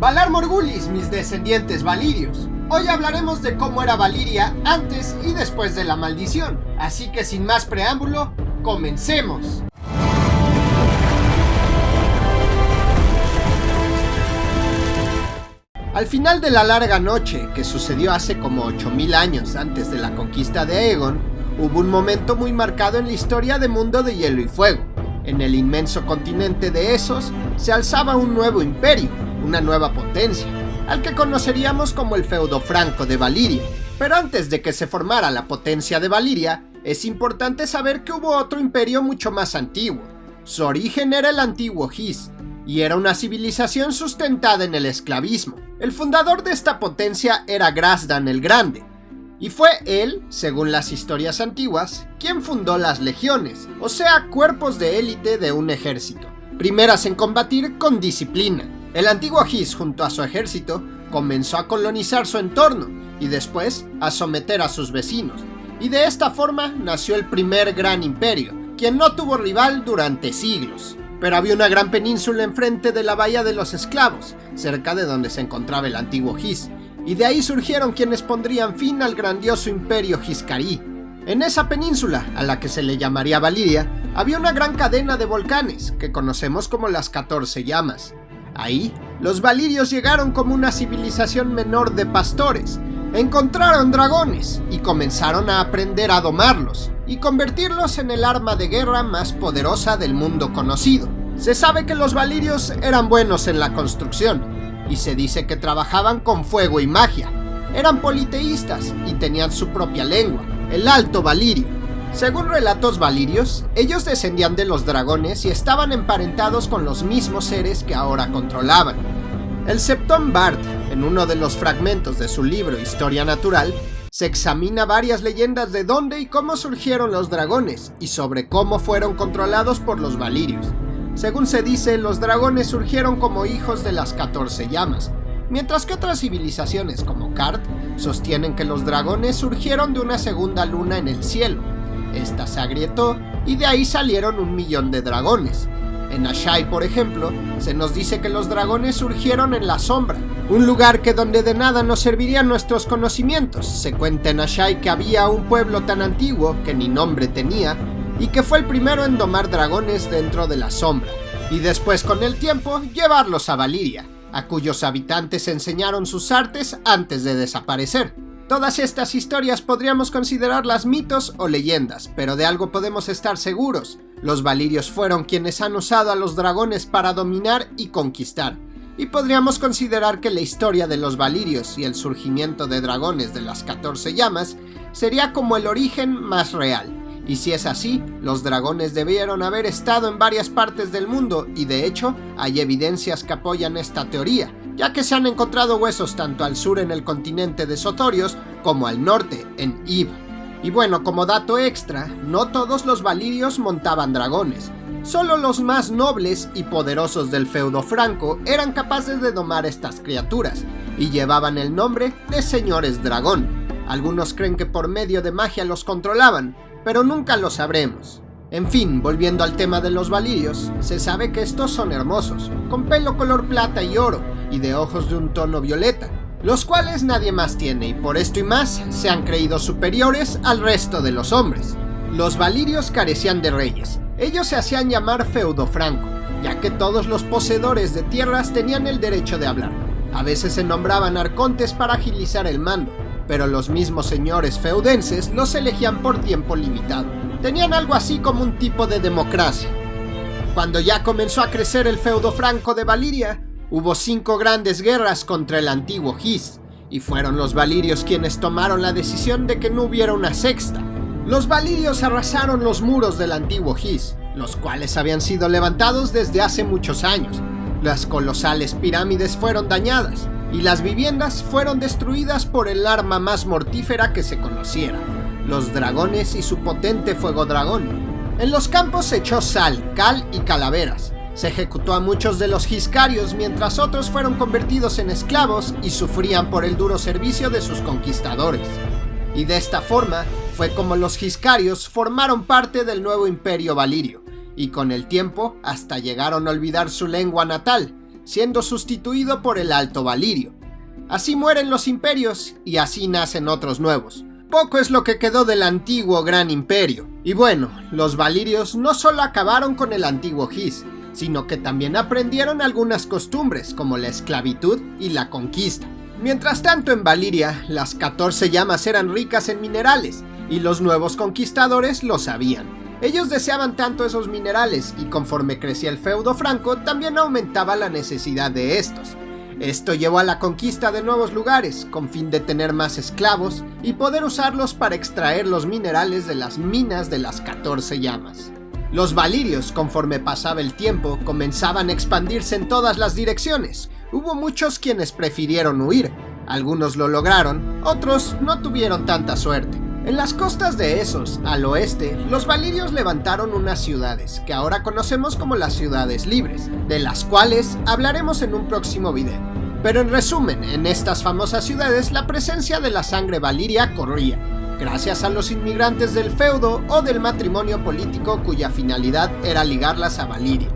Valar Morghulis, mis descendientes valirios. Hoy hablaremos de cómo era Valiria antes y después de la maldición. Así que sin más preámbulo, comencemos. Al final de la larga noche, que sucedió hace como 8000 años antes de la conquista de Aegon, hubo un momento muy marcado en la historia de Mundo de Hielo y Fuego. En el inmenso continente de Essos se alzaba un nuevo imperio, una nueva potencia, al que conoceríamos como el feudo franco de Valiria. Pero antes de que se formara la potencia de Valiria, es importante saber que hubo otro imperio mucho más antiguo. Su origen era el antiguo Hys, y era una civilización sustentada en el esclavismo. El fundador de esta potencia era Grasdan el Grande, y fue él, según las historias antiguas, quien fundó las legiones, o sea, cuerpos de élite de un ejército, primeras en combatir con disciplina. El antiguo Hys, junto a su ejército, comenzó a colonizar su entorno, y después a someter a sus vecinos, y de esta forma nació el primer gran imperio, quien no tuvo rival durante siglos. Pero había una gran península enfrente de la Bahía de los Esclavos, cerca de donde se encontraba el antiguo Hys, y de ahí surgieron quienes pondrían fin al grandioso imperio Hiscarí. En esa península, a la que se le llamaría Valiria, había una gran cadena de volcanes, que conocemos como las 14 llamas. Ahí, los valirios llegaron como una civilización menor de pastores, encontraron dragones y comenzaron a aprender a domarlos y convertirlos en el arma de guerra más poderosa del mundo conocido. Se sabe que los valirios eran buenos en la construcción y se dice que trabajaban con fuego y magia. Eran politeístas y tenían su propia lengua, el Alto Valirio. Según relatos valirios, ellos descendían de los dragones y estaban emparentados con los mismos seres que ahora controlaban. El Septón Bard, en uno de los fragmentos de su libro Historia Natural, se examina varias leyendas de dónde y cómo surgieron los dragones y sobre cómo fueron controlados por los valirios. Según se dice, los dragones surgieron como hijos de las 14 llamas, mientras que otras civilizaciones como Khard sostienen que los dragones surgieron de una segunda luna en el cielo. Esta se agrietó y de ahí salieron 1.000.000 de dragones. En Asshai, por ejemplo, se nos dice que los dragones surgieron en la sombra, un lugar que donde de nada nos servirían nuestros conocimientos. Se cuenta en Asshai que había un pueblo tan antiguo que ni nombre tenía y que fue el primero en domar dragones dentro de la sombra, y después con el tiempo llevarlos a Valiria, a cuyos habitantes enseñaron sus artes antes de desaparecer. Todas estas historias podríamos considerarlas mitos o leyendas, pero de algo podemos estar seguros: los valirios fueron quienes han usado a los dragones para dominar y conquistar, y podríamos considerar que la historia de los valirios y el surgimiento de dragones de las 14 llamas sería como el origen más real. Y si es así, los dragones debieron haber estado en varias partes del mundo, y de hecho hay evidencias que apoyan esta teoría, ya que se han encontrado huesos tanto al sur en el continente de Sotorios como al norte en Ib. Y bueno, como dato extra, no todos los valirios montaban dragones. Solo los más nobles y poderosos del feudo franco eran capaces de domar estas criaturas, y llevaban el nombre de señores dragón. Algunos creen que por medio de magia los controlaban, pero nunca lo sabremos. En fin, volviendo al tema de los valirios, se sabe que estos son hermosos, con pelo color plata y oro, y de ojos de un tono violeta, los cuales nadie más tiene, y por esto y más se han creído superiores al resto de los hombres. Los valirios carecían de reyes, ellos se hacían llamar feudo franco, ya que todos los poseedores de tierras tenían el derecho de hablar. A veces se nombraban arcontes para agilizar el mando, pero los mismos señores feudenses los elegían por tiempo limitado. Tenían algo así como un tipo de democracia. Cuando ya comenzó a crecer el feudo franco de Valiria, hubo 5 grandes guerras contra el antiguo Hys, y fueron los valirios quienes tomaron la decisión de que no hubiera una sexta. Los valirios arrasaron los muros del antiguo Hys, los cuales habían sido levantados desde hace muchos años. Las colosales pirámides fueron dañadas, y las viviendas fueron destruidas por el arma más mortífera que se conociera: los dragones y su potente fuego dragón. En los campos se echó sal, cal y calaveras. Se ejecutó a muchos de los Hiscarios, mientras otros fueron convertidos en esclavos y sufrían por el duro servicio de sus conquistadores. Y de esta forma fue como los Hiscarios formaron parte del nuevo imperio valirio, y con el tiempo hasta llegaron a olvidar su lengua natal, siendo sustituido por el Alto Valirio. Así mueren los imperios y así nacen otros nuevos. Poco es lo que quedó del antiguo Gran Imperio. Y bueno, los valirios no solo acabaron con el antiguo His, sino que también aprendieron algunas costumbres como la esclavitud y la conquista. Mientras tanto, en Valiria, las 14 llamas eran ricas en minerales y los nuevos conquistadores lo sabían. Ellos deseaban tanto esos minerales y conforme crecía el feudo franco también aumentaba la necesidad de estos. Esto llevó a la conquista de nuevos lugares con fin de tener más esclavos y poder usarlos para extraer los minerales de las minas de las 14 llamas. Los valirios, conforme pasaba el tiempo, comenzaban a expandirse en todas las direcciones. Hubo muchos quienes prefirieron huir, algunos lo lograron, otros no tuvieron tanta suerte. En las costas de Essos, al oeste, los valirios levantaron unas ciudades, que ahora conocemos como las ciudades libres, de las cuales hablaremos en un próximo video. Pero en resumen, en estas famosas ciudades la presencia de la sangre valiria corría, gracias a los inmigrantes del feudo o del matrimonio político cuya finalidad era ligarlas a Valiria.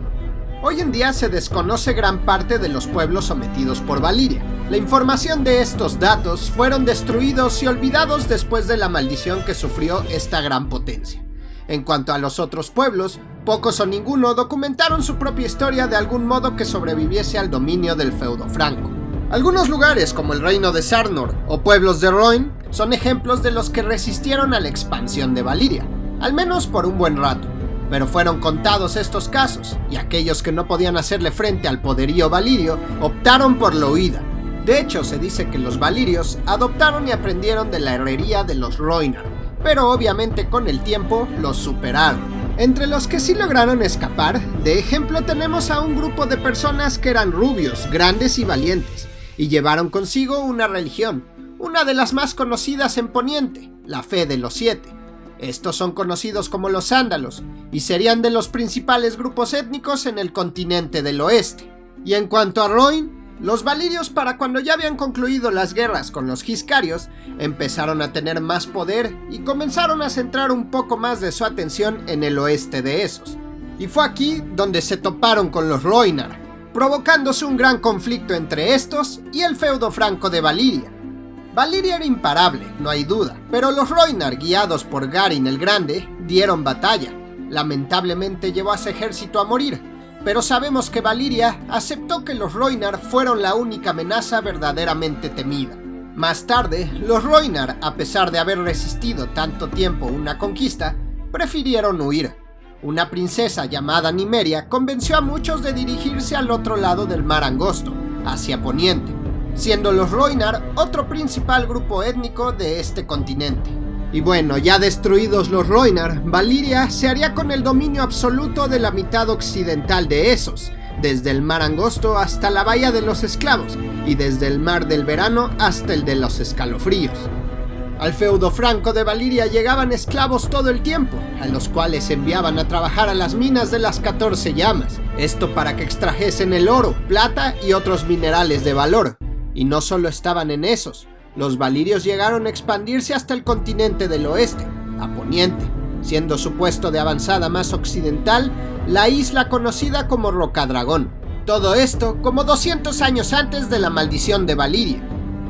Hoy en día se desconoce gran parte de los pueblos sometidos por Valiria. La información de estos datos fueron destruidos y olvidados después de la maldición que sufrió esta gran potencia. En cuanto a los otros pueblos, pocos o ninguno documentaron su propia historia de algún modo que sobreviviese al dominio del feudo franco. Algunos lugares como el reino de Sarnor o pueblos de Roin son ejemplos de los que resistieron a la expansión de Valiria, al menos por un buen rato. Pero fueron contados estos casos, y aquellos que no podían hacerle frente al poderío valirio optaron por la huida. De hecho, se dice que los valirios adoptaron y aprendieron de la herrería de los Rhoynar, pero obviamente con el tiempo los superaron. Entre los que sí lograron escapar, de ejemplo tenemos a un grupo de personas que eran rubios, grandes y valientes, y llevaron consigo una religión, una de las más conocidas en Poniente, la fe de los 7. Estos son conocidos como los Sándalos, y serían de los principales grupos étnicos en el continente del oeste. Y en cuanto a Roin, los valirios, para cuando ya habían concluido las guerras con los Giscarios, empezaron a tener más poder y comenzaron a centrar un poco más de su atención en el oeste de Essos. Y fue aquí donde se toparon con los Rhoynar, provocándose un gran conflicto entre estos y el feudo franco de Valiria. Valiria era imparable, no hay duda, pero los Rhoynar, guiados por Garin el Grande, dieron batalla. Lamentablemente llevó a su ejército a morir, pero sabemos que Valiria aceptó que los Rhoynar fueron la única amenaza verdaderamente temida. Más tarde, los Rhoynar, a pesar de haber resistido tanto tiempo una conquista, prefirieron huir. Una princesa llamada Nymeria convenció a muchos de dirigirse al otro lado del mar Angosto, hacia Poniente, siendo los Rhoynar otro principal grupo étnico de este continente. Y bueno, ya destruidos los Rhoynar, Valiria se haría con el dominio absoluto de la mitad occidental de Essos, desde el mar Angosto hasta la bahía de los Esclavos, y desde el mar del Verano hasta el de los Escalofríos. Al feudo franco de Valiria llegaban esclavos todo el tiempo, a los cuales enviaban a trabajar a las minas de las 14 llamas, esto para que extrajesen el oro, plata y otros minerales de valor. Y no solo estaban en esos, los valirios llegaron a expandirse hasta el continente del oeste, a Poniente, siendo su puesto de avanzada más occidental la isla conocida como Rocadragón. Todo esto como 200 años antes de la maldición de Valiria.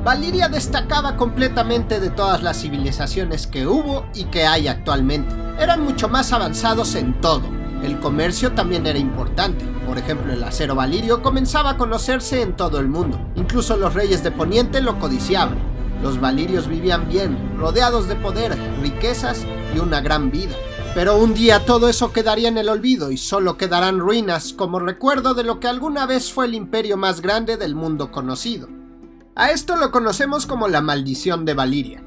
Valiria destacaba completamente de todas las civilizaciones que hubo y que hay actualmente. Eran mucho más avanzados en todo. El comercio también era importante. Por ejemplo, el acero valirio comenzaba a conocerse en todo el mundo. Incluso los reyes de Poniente lo codiciaban. Los valirios vivían bien, rodeados de poder, riquezas y una gran vida. Pero un día todo eso quedaría en el olvido y solo quedarán ruinas como recuerdo de lo que alguna vez fue el imperio más grande del mundo conocido. A esto lo conocemos como la maldición de Valiria.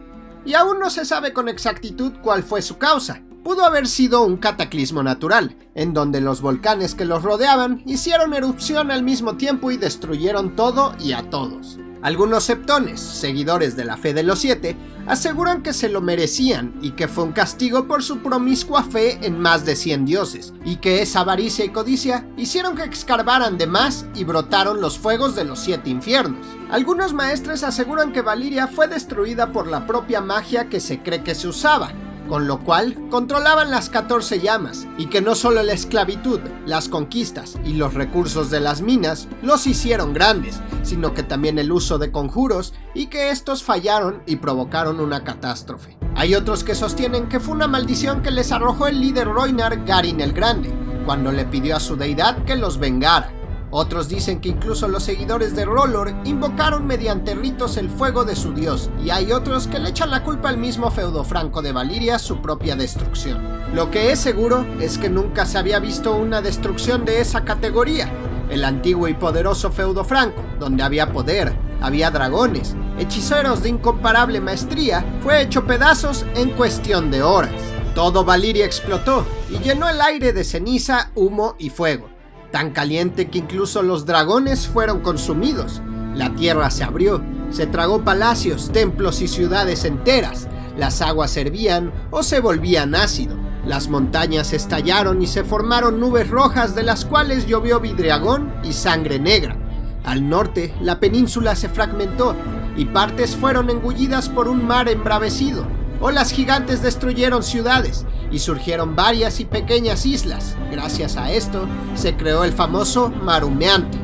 Y aún no se sabe con exactitud cuál fue su causa. Pudo haber sido un cataclismo natural, en donde los volcanes que los rodeaban hicieron erupción al mismo tiempo y destruyeron todo y a todos. Algunos septones, seguidores de la fe de los 7, aseguran que se lo merecían y que fue un castigo por su promiscua fe en más de 100 dioses, y que esa avaricia y codicia hicieron que escarbaran de más y brotaron los fuegos de los 7 infiernos. Algunos maestres aseguran que Valiria fue destruida por la propia magia que se cree que se usaba, con lo cual controlaban las 14 llamas, y que no solo la esclavitud, las conquistas y los recursos de las minas los hicieron grandes, sino que también el uso de conjuros y que estos fallaron y provocaron una catástrofe. Hay otros que sostienen que fue una maldición que les arrojó el líder Rhoynar Garin el Grande, cuando le pidió a su deidad que los vengara. Otros dicen que incluso los seguidores de R'hllor invocaron mediante ritos el fuego de su dios, y hay otros que le echan la culpa al mismo feudo franco de Valyria su propia destrucción. Lo que es seguro es que nunca se había visto una destrucción de esa categoría. El antiguo y poderoso feudo franco, donde había poder, había dragones, hechiceros de incomparable maestría, fue hecho pedazos en cuestión de horas. Todo Valyria explotó y llenó el aire de ceniza, humo y fuego, tan caliente que incluso los dragones fueron consumidos. La tierra se abrió, se tragó palacios, templos y ciudades enteras. Las aguas hervían o se volvían ácido. Las montañas estallaron y se formaron nubes rojas de las cuales llovió vidriagón y sangre negra. Al norte, la península se fragmentó y partes fueron engullidas por un mar embravecido. Olas gigantes destruyeron ciudades y surgieron varias y pequeñas islas. Gracias a esto se creó el famoso Mar Humeante.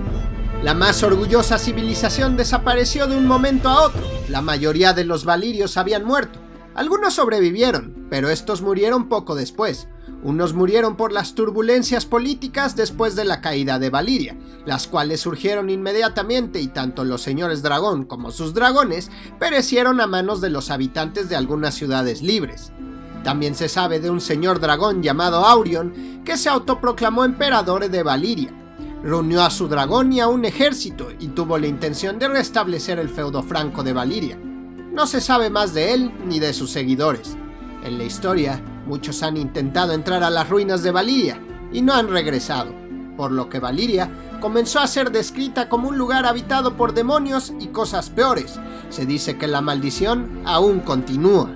La más orgullosa civilización desapareció de un momento a otro. La mayoría de los valirios habían muerto. Algunos sobrevivieron, pero estos murieron poco después. Unos murieron por las turbulencias políticas después de la caída de Valyria, las cuales surgieron inmediatamente y tanto los señores dragón como sus dragones perecieron a manos de los habitantes de algunas ciudades libres. También se sabe de un señor dragón llamado Aurion que se autoproclamó emperador de Valyria. Reunió a su dragón y a un ejército y tuvo la intención de restablecer el feudo franco de Valyria. No se sabe más de él ni de sus seguidores. En la historia, muchos han intentado entrar a las ruinas de Valyria y no han regresado, por lo que Valyria comenzó a ser descrita como un lugar habitado por demonios y cosas peores. Se dice que la maldición aún continúa.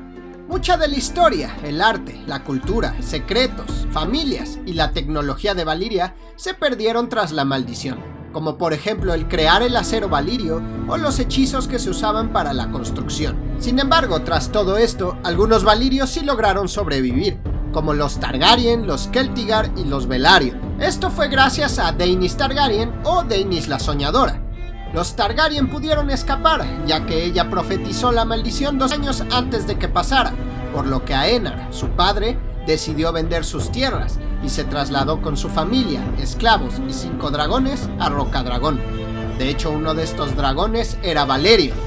Mucha de la historia, el arte, la cultura, secretos, familias y la tecnología de Valyria se perdieron tras la maldición, como por ejemplo el crear el acero valirio o los hechizos que se usaban para la construcción. Sin embargo, tras todo esto, algunos valirios sí lograron sobrevivir, como los Targaryen, los Celtigar y los Velaryon. Esto fue gracias a Daenerys Targaryen o Daenerys la Soñadora. Los Targaryen pudieron escapar, ya que ella profetizó la maldición 2 años antes de que pasara, por lo que Aenar, su padre, decidió vender sus tierras y se trasladó con su familia, esclavos y 5 dragones a Rocadragón. De hecho, uno de estos dragones era Valerion.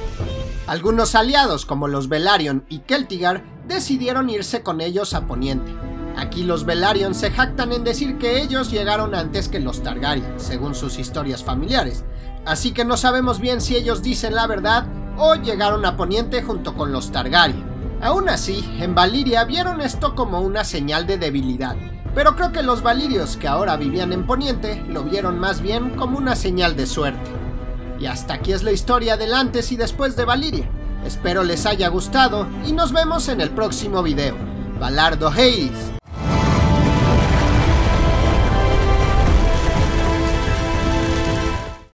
Algunos aliados como los Velaryon y Celtigar decidieron irse con ellos a Poniente. Aquí los Velaryon se jactan en decir que ellos llegaron antes que los Targaryen, según sus historias familiares, así que no sabemos bien si ellos dicen la verdad o llegaron a Poniente junto con los Targaryen. Aún así, en Valyria vieron esto como una señal de debilidad, pero creo que los valirios que ahora vivían en Poniente lo vieron más bien como una señal de suerte. Y hasta aquí es la historia del antes y después de Valyria. Espero les haya gustado y nos vemos en el próximo video. Valar Dohaeris.